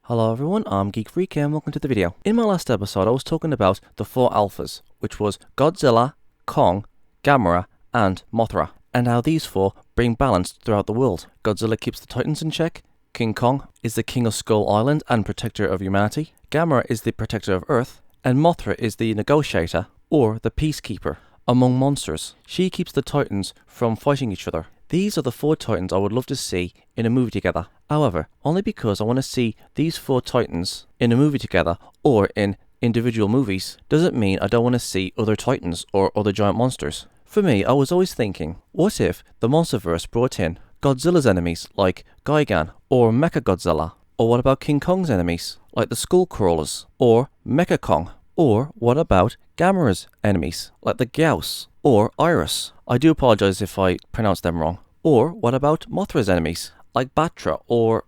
Hello everyone, I'm Geek Freak and welcome to the video. In my last episode I was talking about the 4 alphas, which was Godzilla, Kong, Gamera and Mothra, and how these 4 bring balance throughout the world. Godzilla keeps the Titans in check, King Kong is the king of Skull Island and protector of humanity, Gamera is the protector of Earth, and Mothra is the negotiator or the peacekeeper among monsters. She keeps the Titans from fighting each other. These are the 4 Titans I would love to see in a movie together. However, only because I want to see these 4 Titans in a movie together or in individual movies doesn't mean I don't want to see other Titans or other giant monsters. For me, I was always thinking, what if the monsterverse brought in Godzilla's enemies like Gigan or Mechagodzilla? Or what about King Kong's enemies like the Skull Crawlers or Mecha Kong? Or what about Gamera's enemies like the Gyaos or Iris? I do apologize if I pronounced them wrong. Or what about Mothra's enemies like Batra or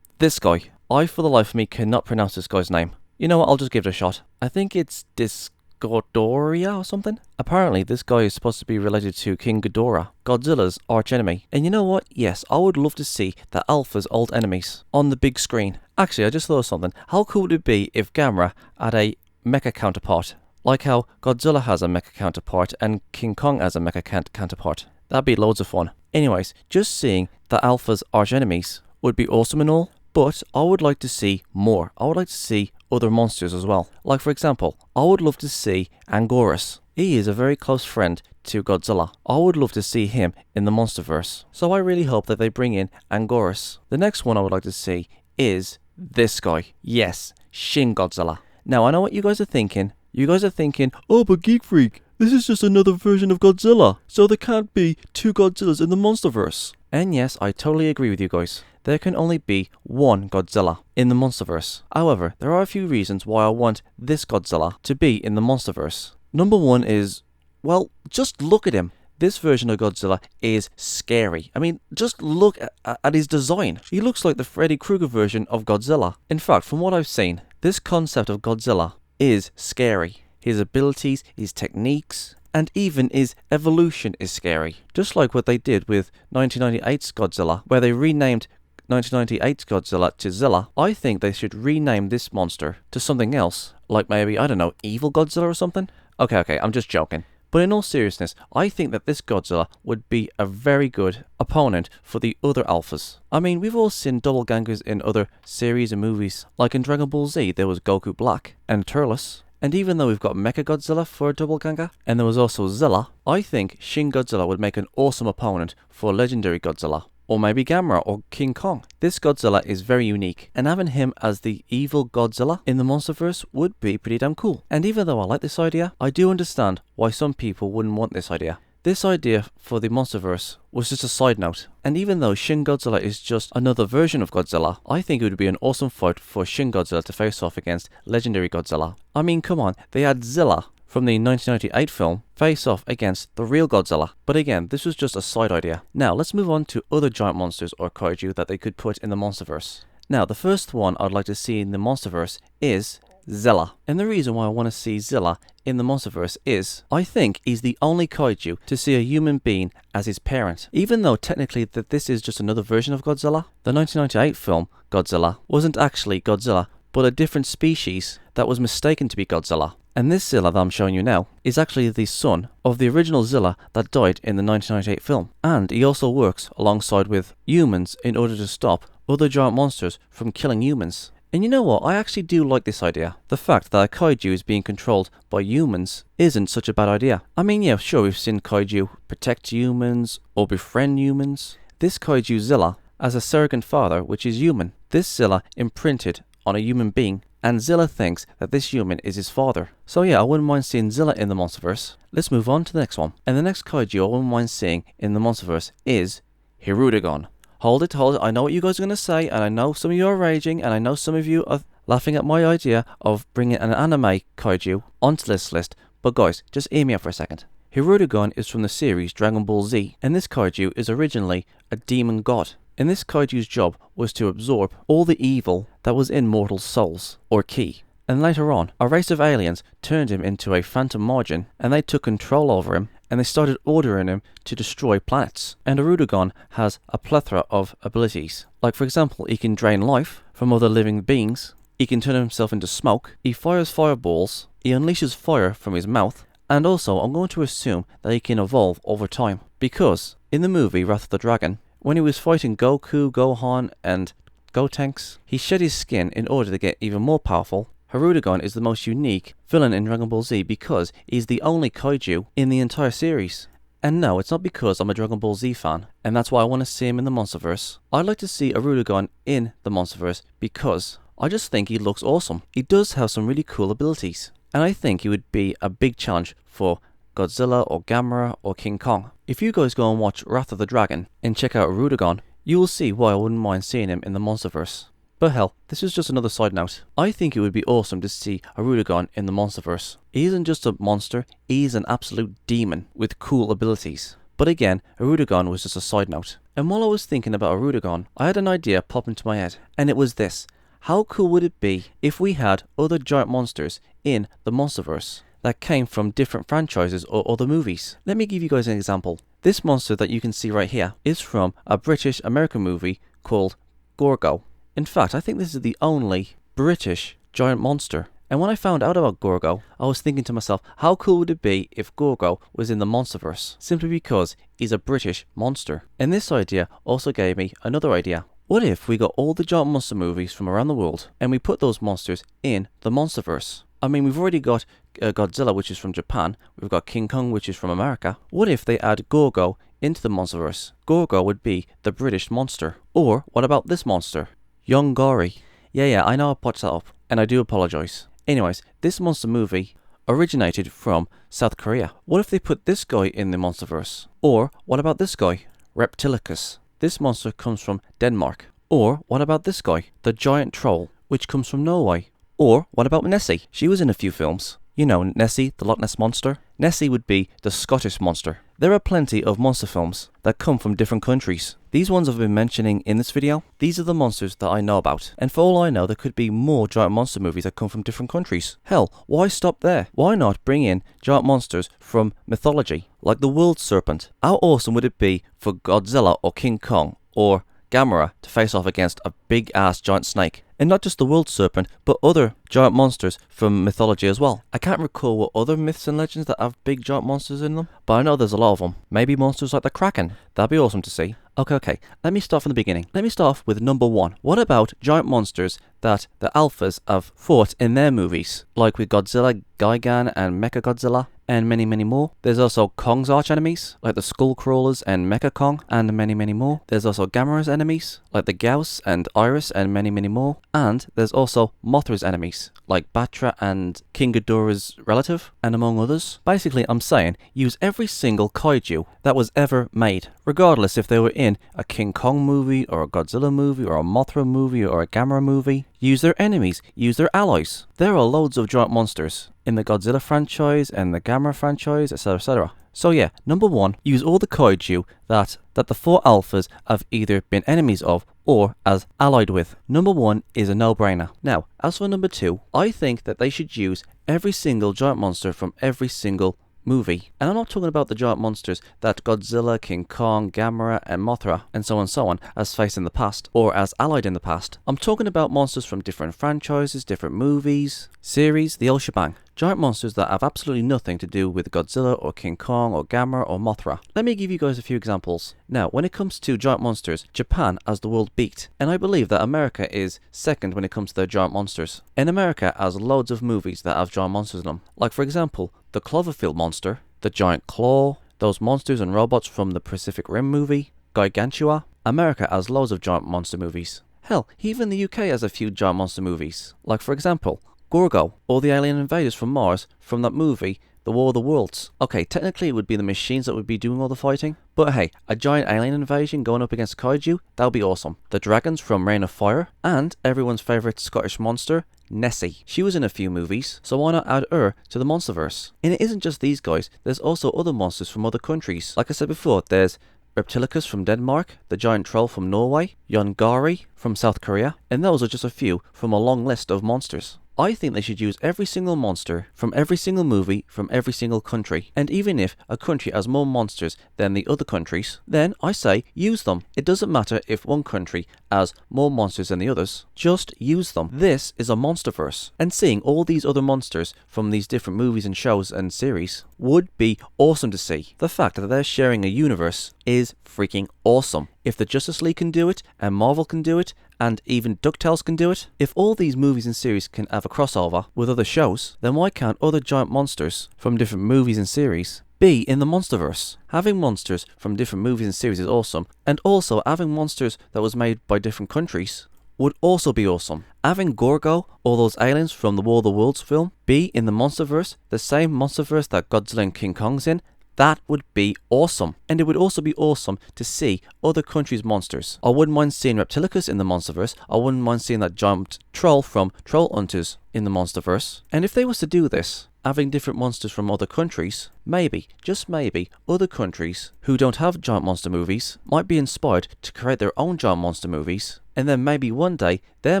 this guy? I for the life of me cannot pronounce this guy's name. You know what, I'll just give it a shot. I think it's Discordoria or something. Apparently this guy is supposed to be related to King Ghidorah, Godzilla's archenemy. And you know what, yes, I would love to see the Alpha's old enemies on the big screen. Actually, I just thought of something. How cool would it be if Gamera had a mecha counterpart? Like how Godzilla has a mecha counterpart and King Kong has a mecha counterpart. That'd be loads of fun. Anyways, just seeing the Alpha's archenemies would be awesome and all, but I would like to see more. I would like to see other monsters as well. Like for example, I would love to see Anguirus. He is a very close friend to Godzilla. I would love to see him in the monsterverse. So I really hope that they bring in Anguirus. The next one I would like to see is this guy. Yes, Shin Godzilla. Now I know what you guys are thinking. You guys are thinking, oh but Geek Freak, this is just another version of Godzilla, so there can't be 2 Godzillas in the monsterverse. And yes, I totally agree with you guys. There can only be 1 Godzilla in the monsterverse. However, there are a few reasons why I want this Godzilla to be in the monsterverse. Number 1 is, well, just look at him. This version of Godzilla is scary. I mean, just look at his design. He looks like the Freddy Krueger version of Godzilla. In fact, from what I've seen, this concept of Godzilla is scary. His abilities, his techniques, and even his evolution is scary. Just like what they did with 1998's Godzilla, where they renamed 1998's Godzilla to Zilla. I think they should rename this monster to something else, like maybe, I don't know, Evil Godzilla or something? Okay, I'm just joking. But in all seriousness, I think that this Godzilla would be a very good opponent for the other alphas. I mean, we've all seen doppelgangers in other series and movies. Like in Dragon Ball Z, there was Goku Black and Turles. And even though we've got Mechagodzilla for a doppelganger, and there was also Zilla, I think Shin Godzilla would make an awesome opponent for Legendary Godzilla. Or maybe Gamera or King Kong. This Godzilla is very unique, and having him as the evil Godzilla in the monsterverse would be pretty damn cool. And even though I like this idea, I do understand why some people wouldn't want this idea. This idea for the monsterverse was just a side note, and even though Shin Godzilla is just another version of Godzilla, I think it would be an awesome fight for Shin Godzilla to face off against Legendary Godzilla. I mean, come on, they had Zilla from the 1998 film face off against the real Godzilla. But again, this was just a side idea. Now, let's move on to other giant monsters or kaiju that they could put in the monsterverse. Now, the first one I'd like to see in the monsterverse is Zilla. And the reason why I want to see Zilla in the monsterverse is, I think he's the only kaiju to see a human being as his parent. Even though technically that this is just another version of Godzilla, the 1998 film Godzilla wasn't actually Godzilla, but a different species that was mistaken to be Godzilla. And this Zilla that I'm showing you now is actually the son of the original Zilla that died in the 1998 film. And he also works alongside with humans in order to stop other giant monsters from killing humans. And you know what, I actually do like this idea. The fact that a kaiju is being controlled by humans isn't such a bad idea. I mean, yeah, sure, we've seen kaiju protect humans or befriend humans. This kaiju Zilla has a surrogate father which is human. This Zilla imprinted on a human being, and Zilla thinks that this human is his father. So yeah, I wouldn't mind seeing Zilla in the monsterverse. Let's move on to the next one. And the next kaiju I wouldn't mind seeing in the monsterverse is Arruda Gan. Hold it, I know what you guys are going to say, and I know some of you are raging, and I know some of you are laughing at my idea of bringing an anime kaiju onto this list, But guys, just hear me out for a second. Arruda Gan is from the series Dragon Ball Z, and this kaiju is originally a demon god. And this kaiju's job was to absorb all the evil that was in mortal souls, or ki. And later on, a race of aliens turned him into a phantom margin, and they took control over him, and they started ordering him to destroy planets. And Arruda Gan has a plethora of abilities. Like for example, he can drain life from other living beings, he can turn himself into smoke, he fires fireballs, he unleashes fire from his mouth, and also I'm going to assume that he can evolve over time. Because in the movie Wrath of the Dragon, when he was fighting Goku, Gohan, and Gotenks, he shed his skin in order to get even more powerful. Arruda Gan is the most unique villain in Dragon Ball Z because he's the only kaiju in the entire series. And no, it's not because I'm a Dragon Ball Z fan, and that's why I want to see him in the monsterverse. I'd like to see Arruda Gan in the monsterverse because I just think he looks awesome. He does have some really cool abilities, and I think he would be a big challenge for Godzilla or Gamera or King Kong. If you guys go and watch Wrath of the Dragon and check out Arruda Gan, you will see why I wouldn't mind seeing him in the monsterverse. But hell, this is just another side note. I think it would be awesome to see Arruda Gan in the monsterverse. He isn't just a monster, he's an absolute demon with cool abilities. But again, Arruda Gan was just a side note. And while I was thinking about Arruda Gan, I had an idea pop into my head, and it was this. How cool would it be if we had other giant monsters in the monsterverse that came from different franchises or other movies? Let me give you guys an example. This monster that you can see right here is from a British-American movie called Gorgo. In fact, I think this is the only British giant monster. And when I found out about Gorgo, I was thinking to myself, how cool would it be if Gorgo was in the monsterverse? Simply because he's a British monster. And this idea also gave me another idea. What if we got all the giant monster movies from around the world and we put those monsters in the monsterverse? I mean, we've already got Godzilla, which is from Japan. We've got King Kong, which is from America. What if they add Gorgo into the monsterverse? Gorgo would be the British monster. Or what about this monster? Yongari. Yeah, I know I botched that up, and I do apologize. Anyways, this monster movie originated from South Korea. What if they put this guy in the monsterverse? Or what about this guy? Reptilicus. This monster comes from Denmark. Or what about this guy? The giant troll, which comes from Norway. Or what about Nessie? She was in a few films. You know, Nessie, the Loch Ness Monster. Nessie would be the Scottish monster. There are plenty of monster films that come from different countries. These ones I've been mentioning in this video, these are the monsters that I know about. And for all I know, there could be more giant monster movies that come from different countries. Hell, why stop there? Why not bring in giant monsters from mythology, like the world serpent? How awesome would it be for Godzilla or King Kong or Gamera to face off against a big-ass giant snake? And not just the world serpent, but other giant monsters from mythology as well. I can't recall what other myths and legends that have big giant monsters in them, but I know there's a lot of them. Maybe monsters like the Kraken. That'd be awesome to see. Okay, let me start from the beginning. Let me start off with number 1. What about giant monsters that the alphas have fought in their movies? Like with Godzilla, Gigan, and Mechagodzilla, and many, many more. There's also Kong's arch enemies, like the Skull Crawlers and Mecha Kong, and many, many more. There's also Gamera's enemies, like the Gauss and Iris, and many, many more. And there's also Mothra's enemies, like Batra and King Ghidorah's relative, and among others. Basically, I'm saying, use every single kaiju that was ever made, regardless if they were in a King Kong movie, or a Godzilla movie, or a Mothra movie, or a Gamera movie. Use their enemies, use their allies. There are loads of giant monsters in the Godzilla franchise and the Gamera franchise, etc, etc. So yeah, number 1, use all the kaiju that the 4 alphas have either been enemies of or as allied with. Number 1 is a no-brainer. Now, as for number 2, I think that they should use every single giant monster from every single movie. And I'm not talking about the giant monsters that Godzilla, King Kong, Gamera, and Mothra, and so on, has faced in the past, or as allied in the past. I'm talking about monsters from different franchises, different movies, series, the whole shebang. Giant monsters that have absolutely nothing to do with Godzilla or King Kong or Gamera or Mothra. Let me give you guys a few examples. Now, when it comes to giant monsters, Japan has the world beat. And I believe that America is second when it comes to their giant monsters. And America has loads of movies that have giant monsters in them. Like for example, the Cloverfield monster, the giant claw, those monsters and robots from the Pacific Rim movie, Gigantua. America has loads of giant monster movies. Hell, even the UK has a few giant monster movies. Like for example, Gorgo, or the alien invaders from Mars from that movie, The the War of the Worlds. Okay, technically it would be the machines that would be doing all the fighting, but hey, a giant alien invasion going up against kaiju, that would be awesome. The dragons from Reign of Fire, and everyone's favourite Scottish monster, Nessie. She was in a few movies, so why not add her to the monsterverse? And it isn't just these guys, there's also other monsters from other countries. Like I said before, there's Reptilicus from Denmark, the giant troll from Norway, Yongari from South Korea, and those are just a few from a long list of monsters. I think they should use every single monster from every single movie from every single country. And even if a country has more monsters than the other countries, then I say use them. It doesn't matter if one country has more monsters than the others. Just use them. This is a monsterverse. And seeing all these other monsters from these different movies and shows and series would be awesome to see. The fact that they're sharing a universe is freaking awesome. If the Justice League can do it, and Marvel can do it, and even DuckTales can do it, if all these movies and series can have a crossover with other shows, then why can't other giant monsters from different movies and series be in the monsterverse? Having monsters from different movies and series is awesome, and also having monsters that was made by different countries would also be awesome. Having Gorgo, all those aliens from the War of the Worlds film, be in the monsterverse, the same monsterverse that Godzilla and King Kong's in, that would be awesome. And it would also be awesome to see other countries' monsters. I wouldn't mind seeing Reptilicus in the monsterverse. I wouldn't mind seeing that giant troll from Troll Hunters in the monsterverse. And if they was to do this, having different monsters from other countries, maybe, just maybe, other countries who don't have giant monster movies might be inspired to create their own giant monster movies. And then maybe one day their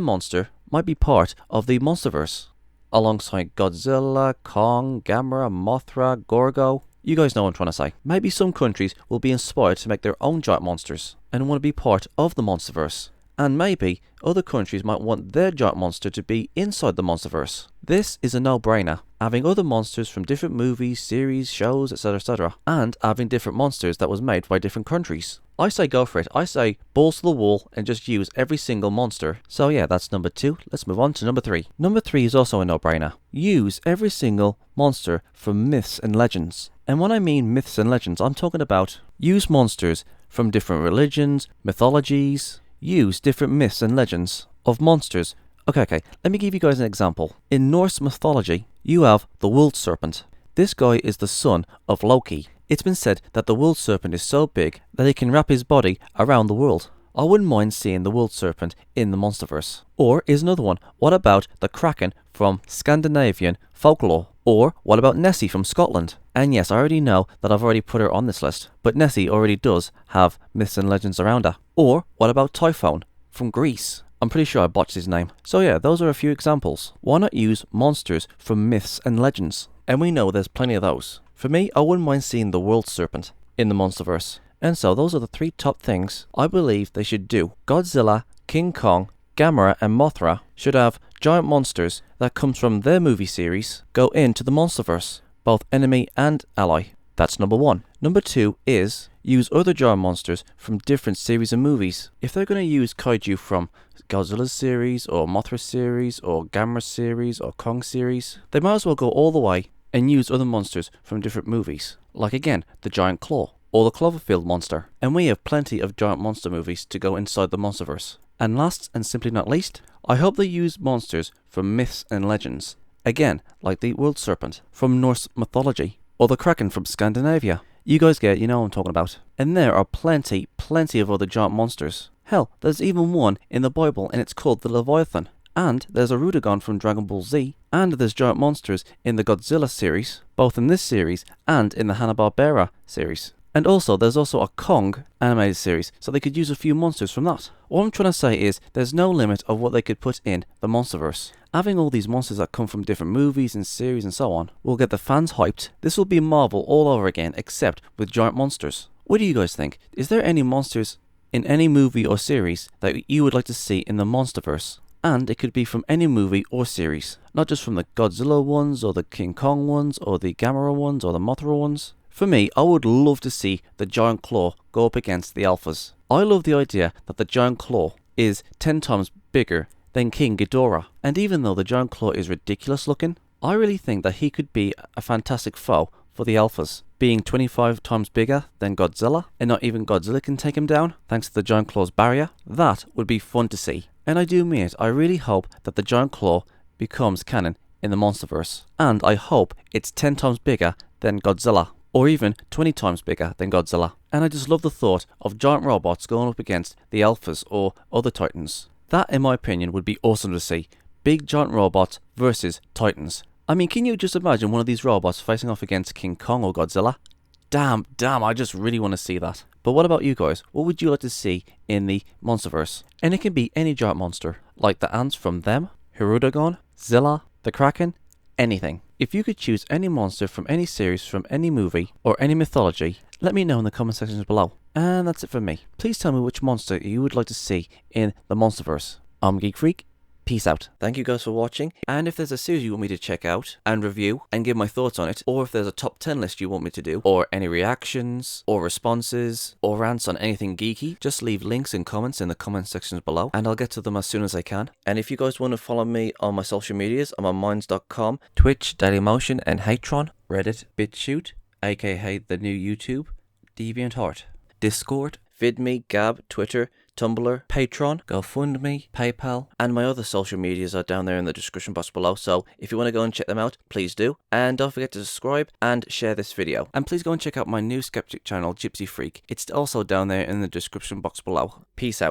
monster might be part of the monsterverse, alongside Godzilla, Kong, Gamera, Mothra, Gorgo. You guys know what I'm trying to say. Maybe some countries will be inspired to make their own giant monsters and want to be part of the monsterverse. And maybe other countries might want their giant monster to be inside the monsterverse. This is a no-brainer. Having other monsters from different movies, series, shows, etc., and having different monsters that was made by different countries. I say go for it. I say balls to the wall and just use every single monster. So yeah, that's number 2. Let's move on to number 3. Number 3 is also a no-brainer. Use every single monster from myths and legends. And when I mean myths and legends, I'm talking about use monsters from different religions, mythologies. Use different myths and legends of monsters. Okay, let me give you guys an example. In Norse mythology, you have the world serpent. This guy is the son of Loki. It's been said that the world serpent is so big that he can wrap his body around the world. I wouldn't mind seeing the world serpent in the monsterverse. Or is another one, what about the Kraken from Scandinavian folklore? Or what about Nessie from Scotland? And yes, I already know that I've already put her on this list, but Nessie already does have myths and legends around her. Or what about Typhon from Greece? I'm pretty sure I botched his name. So yeah, those are a few examples. Why not use monsters from myths and legends? And we know there's plenty of those. For me, I wouldn't mind seeing the world serpent in the monsterverse. And so those are the 3 top things I believe they should do. Godzilla, King Kong, Gamera and Mothra should have giant monsters that comes from their movie series go into the monsterverse, both enemy and ally. That's number 1. Number 2 is use other giant monsters from different series of movies. If they're going to use kaiju from Godzilla's series or Mothra's series or Gamera's series or Kong series, they might as well go all the way and use other monsters from different movies. Like again, the giant claw or the Cloverfield monster. And we have plenty of giant monster movies to go inside the monsterverse. And last and simply not least, I hope they use monsters from myths and legends. Again, like the world serpent from Norse mythology or the Kraken from Scandinavia. You guys get it, you know what I'm talking about. And there are plenty of other giant monsters. Hell, there's even one in the Bible and it's called the Leviathan. And there's Arruda Gan from Dragon Ball Z. And there's giant monsters in the Godzilla series, both in this series and in the Hanna-Barbera series. And also, there's also a Kong animated series, so they could use a few monsters from that. What I'm trying to say is, there's no limit of what they could put in the monsterverse. Having all these monsters that come from different movies and series and so on will get the fans hyped. This will be Marvel all over again, except with giant monsters. What do you guys think? Is there any monsters in any movie or series that you would like to see in the monsterverse? And it could be from any movie or series, not just from the Godzilla ones, or the King Kong ones, or the Gamera ones, or the Mothra ones. For me, I would love to see the giant claw go up against the alphas. I love the idea that the giant claw is 10 times bigger than King Ghidorah. And even though the giant claw is ridiculous looking, I really think that he could be a fantastic foe for the alphas. Being 25 times bigger than Godzilla, and not even Godzilla can take him down, thanks to the giant claw's barrier, that would be fun to see. And I do mean it, I really hope that the giant claw becomes canon in the monsterverse. And I hope it's 10 times bigger than Godzilla, or even 20 times bigger than Godzilla. And I just love the thought of giant robots going up against the alphas or other titans. That, in my opinion, would be awesome to see. Big giant robots versus titans. I mean, can you just imagine one of these robots facing off against King Kong or Godzilla? Damn, I just really want to see that. But what about you guys? What would you like to see in the monsterverse? And it can be any giant monster, like the ants from Them, Arruda Gan, Zilla, the Kraken, anything. If you could choose any monster from any series, from any movie, or any mythology, let me know in the comment sections below. And that's it for me. Please tell me which monster you would like to see in the monsterverse. I'm Geek Freak. Peace out. Thank you guys for watching, and if there's a series you want me to check out and review and give my thoughts on it, or if there's a top 10 list you want me to do, or any reactions or responses or rants on anything geeky, just leave links and comments in the comment sections below and I'll get to them as soon as I can. And if you guys want to follow me on my social medias, I'm on minds.com, Twitch, Dailymotion and Hatron, Reddit, BitChute, aka the new YouTube, DeviantArt, Discord, VidMe, Gab, Twitter, Tumblr, Patreon, GoFundMe, PayPal, and my other social medias are down there in the description box below, so if you want to go and check them out, please do. And don't forget to subscribe and share this video. And please go and check out my new skeptic channel, Gypsy Freak. It's also down there in the description box below. Peace out.